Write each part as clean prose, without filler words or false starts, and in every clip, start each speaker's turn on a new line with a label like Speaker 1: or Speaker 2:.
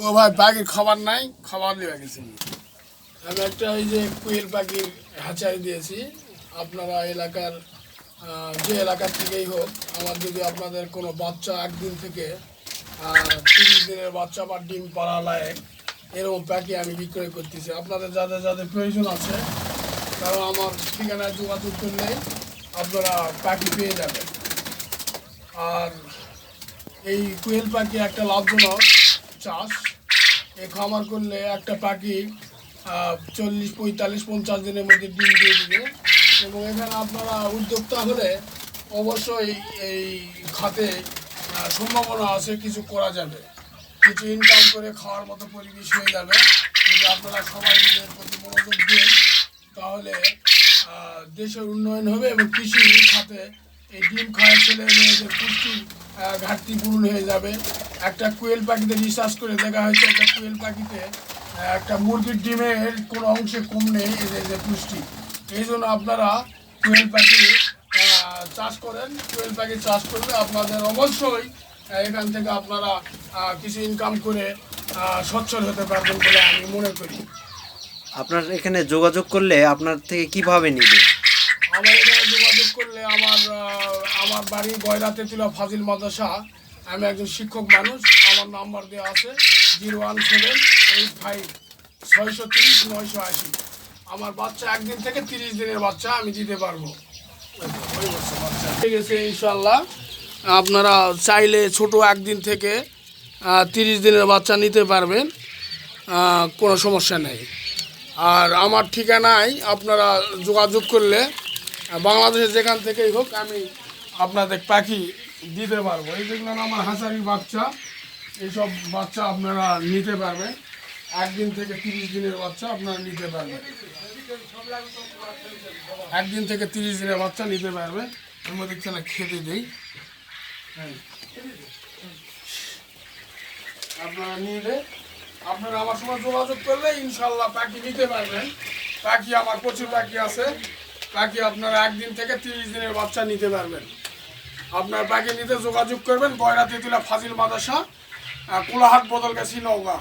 Speaker 1: ও ভাই পাখির খাবার নাই, খাবার দেওয়া গেছে। আমি একটা ওই যে কোয়েল পাখির হ্যাচারি দিয়েছি। আপনারা এলাকার যে এলাকার থেকেই হোক, আমার যদি আপনাদের কোনো বাচ্চা একদিন থেকে 30 দিনের বাচ্চা বা ডিম পাড়া লায়ক এরকম পাখি আমি বিক্রয় করতেছি। আপনাদের যাদের যাদের প্রয়োজন আছে তারা আমার ঠিকানায় যোগাযোগ করলেই আপনারা পাখি পেয়ে যাবেন। আর এই কোয়েল পাখি একটা লাভজনক চাষ। এই খামার করলে একটা পাখি 40, 45, 50 দিনের মধ্যে ডিম দিয়ে দিবে। এবং এখানে আপনারা উদ্যোক্তা হলে অবশ্যই এই খাতে সম্ভাবনা আছে, কিছু করা যাবে, কিছু ইনকাম করে খাওয়ার মতো পরিবেশ হয়ে যাবে। যদি আপনারা সবাই নিজের প্রতি মনোযোগ দেন তাহলে দেশের উন্নয়ন হবে এবং কৃষি খাতে এই ডিম খাওয়া ছেলে মেয়েদের পুষ্টির ঘাটতি পূরণ হয়ে যাবে। একটা কোয়েল পাখিতে রিসার্চ করে দেখা হয়েছে, একটা কোয়েল পাখিতে একটা মুরগির ডিমের কোনো অংশে কম নেই এদের যে পুষ্টি। এই জন্য আপনারা কোয়েল পাখি চাষ করেন। কোয়েল পাখি চাষ করলে আপনাদের অবশ্যই এখান থেকে আপনারা কিছু ইনকাম করে সচ্ছল হতে পারবেন বলে আমি মনে করি।
Speaker 2: আপনার এখানে যোগাযোগ করলে আপনার থেকে কিভাবে নিবে?
Speaker 1: আমার এখানে যোগাযোগ করলে আমার বাড়ি গয়রাতে ছিল ফাজিল মাদ্রাসা। আমি একজন শিক্ষক মানুষ। আমার নাম্বার দেওয়া আছে 01785 630 980। আমার বাচ্চা একদিন থেকে 30 দিনের বাচ্চা আমি দিতে পারবো। ঠিক আছে, ইনশাল্লাহ আপনারা চাইলে ছোট একদিন থেকে 30 দিনের বাচ্চা নিতে পারবেন, কোনো সমস্যা নেই। আর আমার ঠিকানায় আপনারা যোগাযোগ করলে বাংলাদেশের যেখান থেকেই হোক আমি আপনাদের পাখি দিতে পারবো। এই যেগুলো আমার হাঁসারি বাচ্চা, এইসব বাচ্চা আপনারা নিতে পারবেন। একদিন থেকে 30 দিনের বাচ্চা আপনারা নিতে পারবেন। একদিন থেকে 30 দিনের বাচ্চা নিতে পারবেন। এর মধ্যে খেলা খেতে দেই। হ্যাঁ, আপনারা নিলে আপনারা আমার সঙ্গে যোগাযোগ করলে ইনশাল্লাহ পাখি নিতে পারবেন। পাখি আমার প্রচুর পাখি আছে। পাখি আপনারা একদিন থেকে 30 দিনের বাচ্চা নিতে পারবেন। আপনার পাখি নিতে যোগাযোগ করবেন গয়রা তেতুলা ফাজিল মাদ্রাসা, কোলাহাট বদলগাছি, নওগাঁ।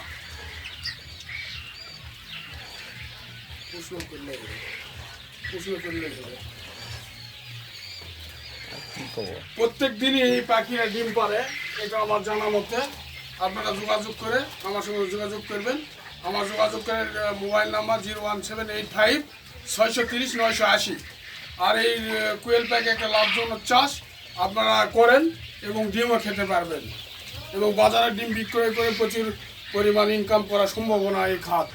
Speaker 1: প্রত্যেক দিনই এই পাখিরা ডিম পারে, এটা আমার জানা মতে। আপনারা যোগাযোগ করে আমার সঙ্গে যোগাযোগ করবেন। আমার যোগাযোগ করে মোবাইল নাম্বার 01785 630 980। আর এই কোয়েল পাখি একটা লাভজনক চাষ আপনারা করেন এবং ডিমও খেতে পারবেন এবং বাজারে ডিম বিক্রয় করে প্রচুর পরিমাণ ইনকাম করার সম্ভাবনা এই খাত।